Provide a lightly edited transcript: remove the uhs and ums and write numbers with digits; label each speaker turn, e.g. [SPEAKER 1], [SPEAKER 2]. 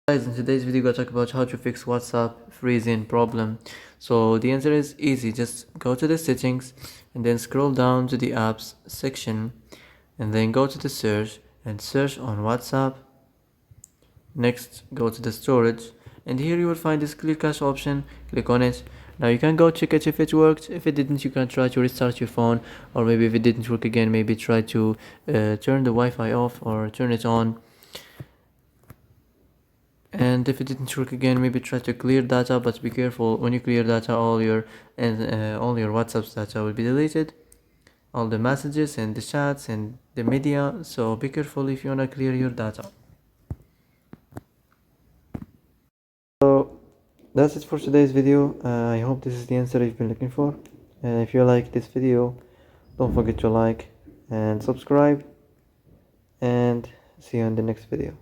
[SPEAKER 1] Guys, in today's video, we're going to talk about how to fix WhatsApp freezing problem. So the answer is easy. Just go to the settings and then scroll down to the apps section and then go to the search and search on WhatsApp. Next, go to the storage and here you will find this clear cache option. Click on it. Now you can go check it if it worked. If it didn't, you can try to restart your phone, or maybe if it didn't work again, maybe try to turn the Wi-Fi off or turn it on. And if it didn't work again, maybe try to clear data, but be careful. When you clear data, all your WhatsApp's data will be deleted, all the messages and the chats and the media. So be careful if you wanna clear your data. So that's it for today's video. I hope this is the answer you've been looking for. And if you like this video, don't forget to like and subscribe, and see you in the next video.